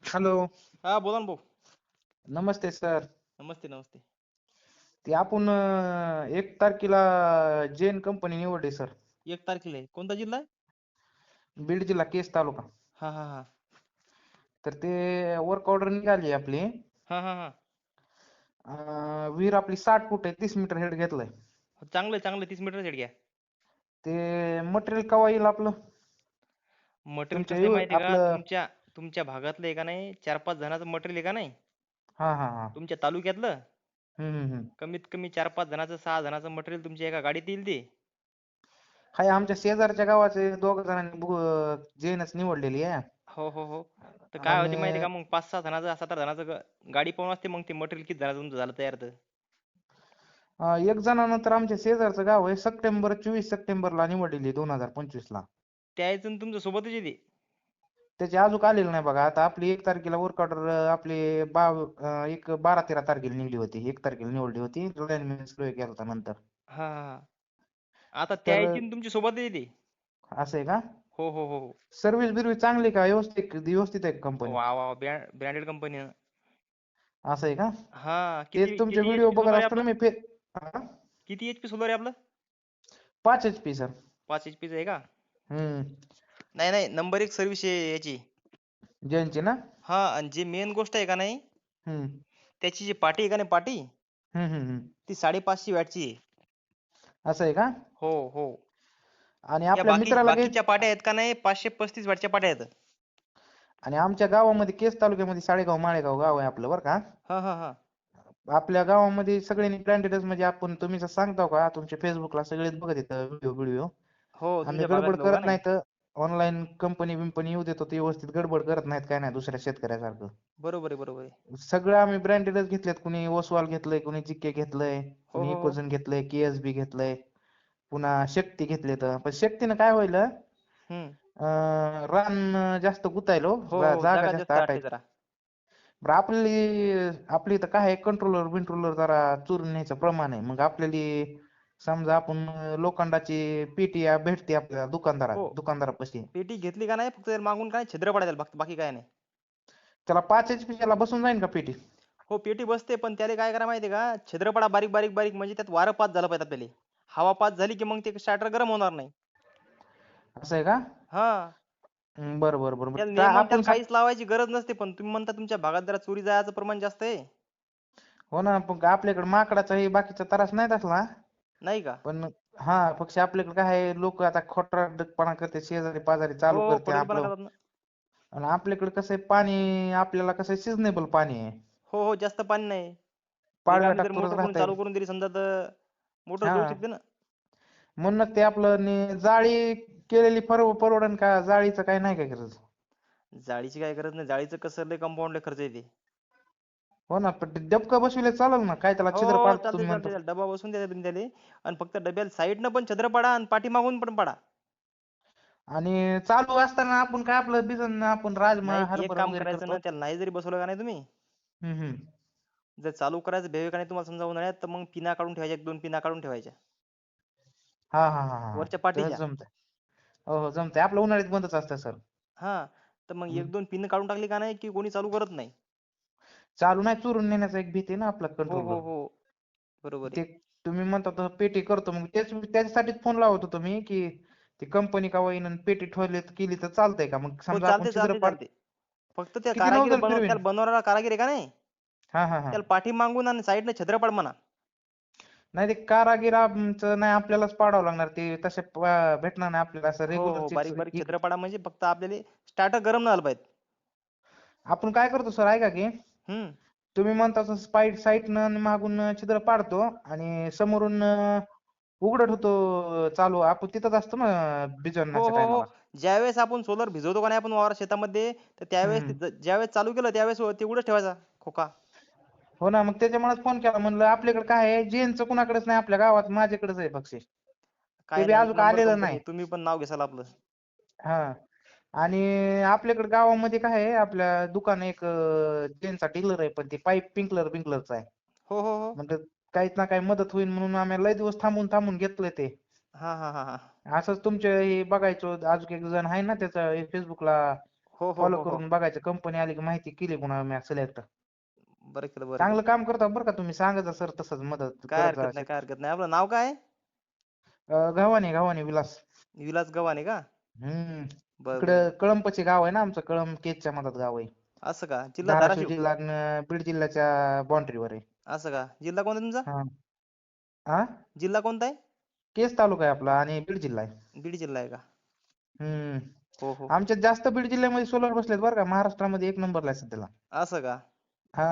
Hello. हा बोला ना भाऊ. नमस्ते सर. नमस्ते नमस्ते. ते आपण 1 तारखेला जैन कंपनी निवडली सर. 1 तारखेला आहे. कोणता जिल्हा आहे? बीड जिल्हा केस तालुका. हा हा हा तर ते वर्क ऑर्डर निघाली आपली. हा हा हा विहीर आपली 60 फूट आहे, 30 मीटर हेड घेतलंय. चांगलं चांगलं 30 मीटर हेड घ्या. ते मटेरियल केव्हा येईल आपलं? मटेरियल तुमच्या कसं आहे माहिती आहे का? आपलं. तुमच्या तुमच्या भागातलं आहे का नाही, 4-5 जणांचं मटेरियल आहे का नाही, हा हा हा. तुमच्या तालुक्यातलं हम्म. कमीत कमी 4-5 जणांचं 6 जणांचं मटेरियल तुमच्या एका गाडीत येईल ते. हाय, आमच्या शेजारच्या गावाचे 2 जणांनी जैनच निवडलेली आहे. हो. तर काय आणि होते माहिती आहे का, मग 5-6 जणांचं 7-8 जणांचं गाडी पाहून असते, मग ते मटेरियल किती जणांचं तुमचं झालं तयार तर. 1 जणानंतर आमच्या शेजारचं गाव आहे, 24 सप्टेंबरला निवडलेली 2025ला. त्याचं आणि तुमचं सोबतच येते. त्याची अजून आलेलं नाही बघा. आता आपली 1 तारखेला वर्क ऑर्डर आपली 12-13 तारखेला निघली होती. 1 तारखेला निवडली होती, लाईनमॅन स्लो केला नंतर. हा. आता त्या तर यायची आणि तुमची सोबत येते. असं आहे का? हो. सर्व्हिस बिर्व्हिस चांगली का? व्यवस्थित आहे कंपनी? वा वा ब्रँडेड कंपनी. असं आहे का? हा तेच किती तुमचे किती व्हिडिओ एचपी बघत सोलर आहे असतो ना आपलं? मी हा? किती एचपी सोलर आहे आपलं? 5 HP सर. 5 एचपीच आहे का? हम्म. नाही नंबर 1 सर्व्हिस आहे याची. जैनची ना? हा, आणि जी मेन गोष्ट आहे का नाही, हम्म त्याची जी पाटी आहे का नाही, पाटी हम्म. ती 550 वॅटची आहे. असं आहे का? हो. आणि या आपल्या मित्राला बाकीच्या पाट्या आहेत का नाही, 535 वॅटच्या पाट्या आहेत. आणि आमच्या गावामध्ये केस तालुक्यामध्ये साडेगाव माळेगाव गाव आहे आपलं, बरं का? हा. आपल्या गावामध्ये सगळ्यांनी ब्रँडेडच, म्हणजे आपण तुम्ही जर सांगता का, तुमच्या फेसबुकला सगळेच बघत येतं व्हिडिओ. हो, आम्ही तुमच्या गडबड भागातले लोक करत नाही. नाही तर ऑनलाईन कंपनी बिंपनी येऊ देतो, ते व्यवस्थित गडबड करत नाहीत, काय नाही दुसऱ्या शेतकऱ्यासारखं. बरोबर आहे. सगळं आम्ही ब्रँडेडच घेतलेत. कुणी ओसवाल घेतलंय, कुणी जीके घेतलंय, कुणी हो. इकोजन घेतलंय, केएसबी घेतलंय, पुन्हा शक्ती घेतलेत. पण शक्तीनं काय होईल, हम्म. रान जास्त गुतायलो, हो, जागा जागा जास्त जास्त आटली आटायची. जरा. बरं, आपली तर काय कंट्रोलर बिंट्रोलर जरा चोरून न्यायचं प्रमाण आहे. मग आपल्याला समजा आपण लोखंडाची पेटी भेटते आपल्या हो, दुकानदारापाशी. पेटी घेतली का नाही, फक्त मागून काय छिद्र पडायला फक्त, बाकी काय नाही. त्याला 5 HP ला बसून जाईल का पेटी? हो, पेटी बसते, पण त्याला काय करा माहिती का, छिद्र पडा बारीक म्हणजे त्यात वारं पास झालं पाहिजे आपल्याला. हवा पास झाली की मग ते स्टार्टर गरम होणार नाही. असं आहे का? हा, बरं. त्याला नियमन त्याला काहीच लावायची गरज नसते. पण तुम्ही म्हणता तुमच्या भागात जरा चोरी जायचं प्रमाण जास्त आहे. हो ना, पण आपल्याकडे माकडाचा हे बाकीचा त्रास नाही असला. नाही का? पण हा, पक्ष आपल्याकडे काय आहे, लोक आता खोटारडेपणा करते, शेजारी पाजारी चालू हो, करते खोडलपणा आपलं. करतात ना. आणि आपल्याकडे कसं आहे, पाणी आपल्याला कसं सिजनेबल पाणी आहे. हो, जास्त पाणी नाही. पाडव्या रिकामी जर टाकतोरच मोटर कोणी राहता येईल. चालू करून दिली समजा, तर मोटर जळू हा, शकते ना. म्हणून ते आपलं जाळी केलेली परवडन का? जाळीचं काय नाही काय गरज? जाळीची काय गरज नाही. जाळीचं कसं लय कंपाऊंड खर्च येते. हो ना, पण डबकं बसविले चालेल ना, काय त्याला हो, छिद्र पाडतो चालते तुम्ही म्हणता. त्याला डबा बसून द्या तुम्ही त्याले. आणि फक्त डब्याला साईडनं पण छिद्र पाडा आणि पाठीमागून पण पाडा. आणि चालू असताना आपण काय आपलं बिजन आपण राजमा नाही, एक हरभरा काम वगैरे करायचं करतो. ना, त्याला नाही जरी बसवलं का नाही तुम्ही, हम्म. जर चालू करायचं भेवे का नाही तुम्हाला समजा उन्हाळ्यात, तर मग पिना काढून ठेवायच्या, 1-2 पिना काढून ठेवायच्या हा. वरच्या तर पाठीच्या. जमतंय. हो जमतंय. आपलं उन्हाळ्यात बंदच असतं सर. हा, तर मग हम्म. 1-2 पिन काढून टाकली का नाही, की कोणी चालू करत नाही. चालू नाही चोरून नेण्याचा एक भीती ना आपला हो. कंट्रोलर. बरोबर आहे. ते तुम्ही म्हणता तर पेटी करतो, मग त्याच्यासाठीच फोन लावत होतो मी, की ती कंपनी का होईना पेटी ठेवली केली तर चालतंय का? मग हो, समजा आपण चालते छिद्र चालते पाड. चालते. फक्त त्या किती नोजल फिरवीन? त्याला बनवणारा कारागीर आहे का नाही, हा. त्याला पाठी मागून आणि साईडने छिद्र पाड म्हणा. नाही, ते कारागिरांचं नाही, आपल्यालाच पाडावं लागणार. ते तसे भेटणार नाही आपल्याला, असं हो, रेग्युलर. बारीक बारीक छिद्र पाडा, म्हणजे फक्त आपल्याला स्टार्टर गरम नाही झालं पाहिजे. आपण काय करतो सर, ऐका की, हम्म. तुम्ही म्हणता तसं साईडनं मागून छिद्र पाडतो आणि समोरून उघडत होतो चालू. आपण तिथंच असतो ना भिजवण्याच्या हो. टायमाला. ज्यावेळेस आपण सोलर भिजवतो का नाही आपण वावर शेतामध्ये, तर त्यावेळेस हम्म. ज्यावेळेस चालू केलं त्यावेळेस ते उघडच ठेवायचा खोका. हो ना, मग त्याच्यामुळेच फोन केला. म्हणलं आपल्याकडे काय आहे, जेनचं कुणाकडेच नाही आपल्या गावात, माझ्याकडेच आहे बक्षीस. ते काय बी नाही, एक अजून नंबर आलेलं कंपनी नाही. आहे. तुम्ही पण नाव घेसाल आपलं. हा, आणि आपल्याकडे गावामध्ये काय आहे, आपल्या दुकान एक जेनचा डीलर आहे, पण ते पाईप पिंकलरचा आहे. हो. म्हणजे काहीच ना काही मदत होईल म्हणून आम्ही लय दिवस थांबून घेतलंय ते. हा. असंच तुमचे हे बघायचो, अजून एक जण आहे ना त्याचा फेसबुकला हो हो फॉलो हो हो करून बघायचं, कंपनी आली की माहिती केली पुन्हा मी सिलेक्ट. बरं केलं बरं चांगलं केलं. काम करता बरं का तुम्ही, सांगायचं सर तसंच मदत काय करत जा हरकत नाही काय हरकत नाही. आपलं नाव काय आहे? गव्हाणे गव्हाणे विलास. विलास गव्हाणे का? हम्म. बरं बरं इकडं बरं. कळंबची गाव आहे ना आमचं, कळंब केजच्या मधात गाव आहे. असं का? जिल्हा धाराशिव धाराशिव. जिल्हा आणि बीड जिल्ह्याच्या बाउंड्रीवर आहे. असं का? जिल्हा कोणता तुमचा? हा. हा. जिल्हा कोणता आहे? केज तालुका आहे आपला आणि बीड जिल्हा आहे. बीड जिल्हा आहे का? हम्म. हो हो हो. आमच्यात जास्त बीड जिल्ह्यामध्ये सोलर बसलेत बरं का, महाराष्ट्रामध्ये एक नंबरला आहे सध्याला. असं का? हा.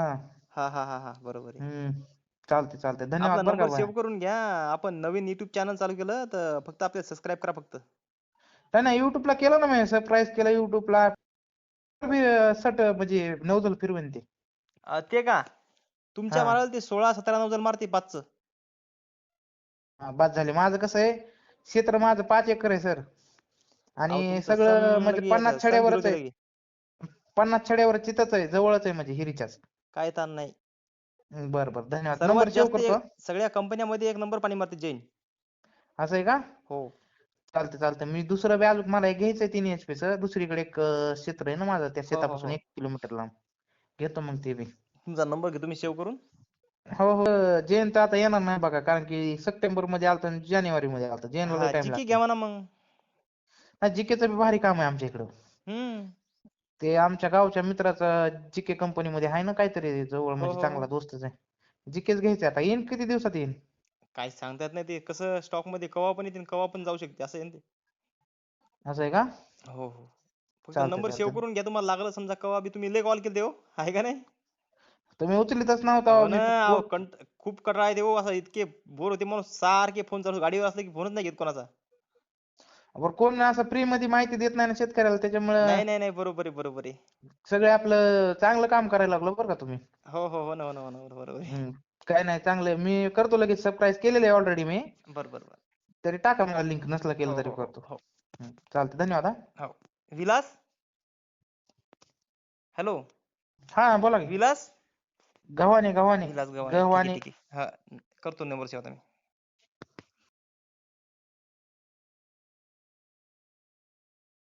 हा हा हा हा बरोबर आहे. हम्म. चालते चालते, आपला धन्यवाद बरं का नंबर बाय. सेव्ह करून घ्या. आपण नवीन युट्यूब चॅनल चालू केलं तर फक्त आपल्याला सबस्क्राईब करा फक्त. नाही नाही, युट्यूबला केलं ना मी, सरप्राईज केलं युट्यूबला बी. सट म्हणजे नवजल फिरवेन ते. ते का? हा. तुमच्या मारायला ते 16 17 नौजल मारते 5चं. हा, बाद झाले. माझं कसं आहे, क्षेत्र माझं 5 एकर आहे सर, अहो आणि तुमचं सगळं सण म्हणजे लगी असं 50 सण छड्यावरच फिरवते आहे. लगी. 50 छड्यावर चितच आहे, जवळच आहे म्हणजे हिरीच्याच. काय ताण नाही. बरं बरं, धन्यवाद. सर्वात नंबर सेव्ह जास्त करतो. सगळ्या कंपन्यांमध्ये एक नंबर पाणी मारते जैन. असं आहे का? हो. चालतं चालतं. मी दुसरं बी अजून मला एक घ्यायचंय 3 HP चं. दुसरीकडे एक क्षेत्र आहे ना माझं, त्या हो हो शेतापासून हो. 1 किलोमीटर लांब. घेतो मग ते बी. तुमचा नंबर घेतो मी सेव्ह करून. हो हो. जयंत आता येणार नाही बघा, कारण की सप्टेंबर मध्ये आलता आणि जानेवारी मध्ये आलता. जैनला लय हा टाइम जीके लागतो. घ्यावा ना मग. जीकेचं बी भारी काम आहे आमच्या इकडं. हम्म. ते आमच्या गावच्या मित्राचा जीके कंपनीमध्ये आहे ना काहीतरी जवळ, हो म्हणजे हो हो. चांगला दोस्तच आहे. जीकेच घ्यायचं आता. येईन किती दिवसात येईन? काय सांगता येत नाही ते कसं स्टॉक मध्ये कवा पण येते कवा पण जाऊ शकते असं आहे ना ते. असं आहे का? हो हो. फक्त चालतंय नंबर सेव्ह चालतंय. करून घ्या. तुम्हाला लागलं समजा कवा बी तुम्ही लय कॉल केले हो. आहे का नाही? तुम्ही उचलीतच नव्हता हो अहो. ना. अहो खूप कंटाळा येते हो, असं इतके बोर होते माणूस, सारखे फोन चालू, गाडीवर असलं की फोनच नाही घेत कोणाचा. बरं, कोण असं फ्री मध्ये माहिती देत नाही ना शेतकऱ्याला, त्याच्यामुळं नाही नाही नाही बरोबर आहे बरोबर आहे. सगळे आपलं चांगलं काम करायला लागलो बरं का तुम्ही. हो हो हो ना हो ना हो ना बरोबर आहे. हम्म. काय नाही, चांगलं मी करतो लगेच, सरप्राईज केलेलं आहे ऑलरेडी मी. बरं बरं बरं. तरी टाका मला लिंक, नसलं केलं हो तरी हो हो करतो. हो चालतं, धन्यवाद हा. हो. विलास. हॅलो. हा बोला की. विलास. गव्हाणे गव्हाणे विलास गव्हाणे ठीक आहे गव्हाणे. ठीक आहे. हा करतो नंबर सेव्ह आता मी.